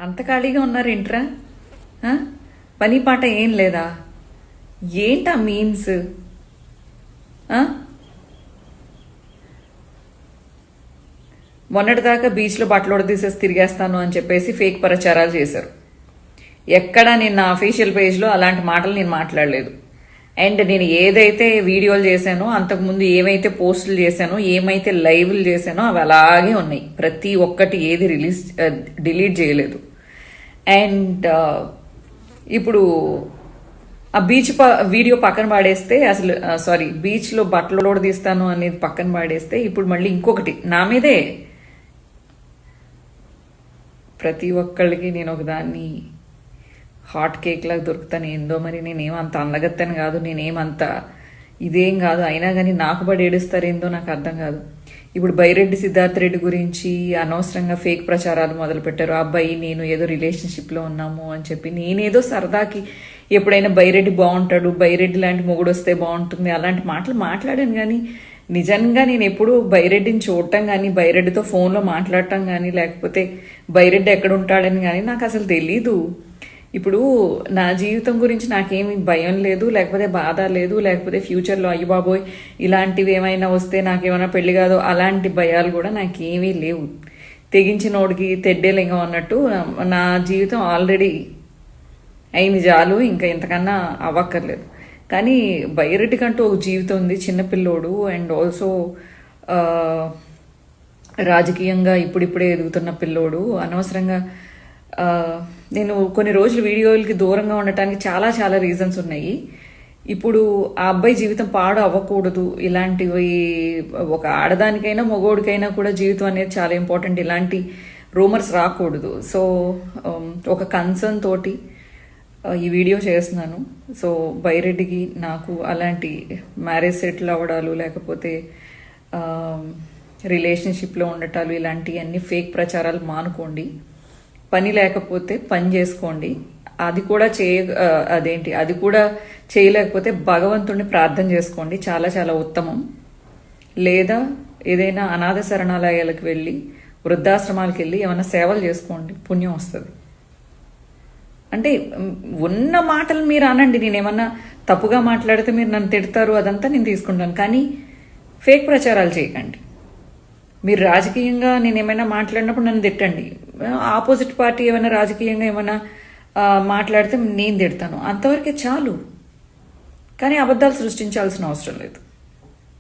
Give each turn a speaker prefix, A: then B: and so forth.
A: అంత ఖాళీగా ఉన్నారు ఏంట్రా? పని పాట ఏం లేదా? ఏంటా మీన్స్? మొన్నటిదాకా బీచ్లో బట్టలు తీసేసి తిరిగేస్తాను అని చెప్పేసి ఫేక్ ప్రచారాలు చేశారు. ఎక్కడా నేను నా అఫీషియల్ పేజ్లో అలాంటి మాటలు నేను మాట్లాడలేదు. అండ్ నేను ఏదైతే వీడియోలు చేశానో, అంతకుముందు ఏమైతే పోస్టులు చేశానో, ఏమైతే లైవ్లు చేశానో అవి అలాగే ఉన్నాయి. ప్రతి ఒక్కటి ఏది డిలీట్ చేయలేదు. అండ్ ఇప్పుడు ఆ వీడియో పక్కన పాడేస్తే, అసలు బీచ్లో బట్టలు తీస్తాను అనేది పక్కన పాడేస్తే, ఇప్పుడు మళ్ళీ ఇంకొకటి నా మీదే. ప్రతి ఒక్కళ్ళకి నేను ఒకదాన్ని హాట్ కేక్ లాగా దొరుకుతాను. ఏందో మరి నేనేమంత అందగత్తని కాదు, నేనేమంత ఇదేం కాదు. అయినా కానీ నాకు పడి ఏడుస్తారేందో నాకు అర్థం కాదు. ఇప్పుడు బైరెడ్డి సిద్ధార్థ రెడ్డి గురించి అనవసరంగా ఫేక్ ప్రచారాలు మొదలుపెట్టారు. ఆ అబ్బాయి నేను ఏదో రిలేషన్షిప్లో ఉన్నాము అని చెప్పి, నేనేదో సరదాకి ఎప్పుడైనా బైరెడ్డి బాగుంటాడు, బైరెడ్డి లాంటి మొగుడు వస్తే బాగుంటుంది అలాంటి మాటలు మాట్లాడాను. కానీ నిజంగా నేను ఎప్పుడు బైరెడ్డిని చూడటం కానీ, బైరెడ్డితో ఫోన్లో మాట్లాడటం కానీ, లేకపోతే బైరెడ్డి ఎక్కడ ఉంటాడని కానీ నాకు అసలు తెలీదు. ఇప్పుడు నా జీవితం గురించి నాకేమి భయం లేదు, లేకపోతే బాధ లేదు, లేకపోతే ఫ్యూచర్లో అయ్యి బాబోయ్ ఇలాంటివి ఏమైనా వస్తే నాకేమైనా పెళ్లి కాదో అలాంటి భయాలు కూడా నాకేమీ లేవు. తెగించినోడికి తెడ్డేలింగం అన్నట్టు నా జీవితం ఆల్రెడీ అయింది చాలు, ఇంకా ఇంతకన్నా అవ్వక్కర్లేదు. కానీ బైరెడ్డికంటూ ఒక జీవితం ఉంది, చిన్నపిల్లోడు. అండ్ ఆల్సో రాజకీయంగా ఇప్పుడిప్పుడే ఎదుగుతున్న పిల్లోడు. అనవసరంగా నేను కొన్ని రోజులు వీడియోలకి దూరంగా ఉండటానికి చాలా చాలా రీజన్స్ ఉన్నాయి. ఇప్పుడు ఆ అబ్బాయి జీవితం పాడు అవ్వకూడదు. ఇలాంటివి ఒక ఆడదానికైనా మగోడికైనా కూడా జీవితం అనేది చాలా ఇంపార్టెంట్. ఇలాంటి రూమర్స్ రాకూడదు. సో ఒక కన్సర్న్ తోటి ఈ వీడియో చేస్తున్నాను. సో బైరెడ్డికి నాకు అలాంటి మ్యారేజ్ సెటిల్ అవ్వడాలు, లేకపోతే రిలేషన్షిప్లో ఉండటాలు, ఇలాంటివన్నీ ఫేక్ ప్రచారాలు మానుకోండి. పని లేకపోతే పని చేసుకోండి. అది కూడా అది కూడా చేయలేకపోతే భగవంతుడిని ప్రార్థన చేసుకోండి, చాలా చాలా ఉత్తమం. లేదా ఏదైనా అనాథ శరణాలయాలకు వెళ్ళి, వృద్ధాశ్రమాలకు వెళ్ళి ఏమైనా సేవలు చేసుకోండి, పుణ్యం వస్తుంది. అంటే ఉన్న మాటలు మీరు అనండి. నేనేమన్నా తప్పుగా మాట్లాడితే మీరు నన్ను తిడతారు, అదంతా నేను తీసుకుంటాను. కానీ ఫేక్ ప్రచారాలు చేయకండి. మీరు రాజకీయంగా నేను ఏమైనా మాట్లాడినప్పుడు నన్ను తిట్టండి. ఆపోజిట్ పార్టీ ఏమైనా రాజకీయంగా ఏమైనా మాట్లాడితే నేను తిడతాను, అంతవరకే చాలు. కానీ అబద్ధాలు సృష్టించాల్సిన అవసరం లేదు.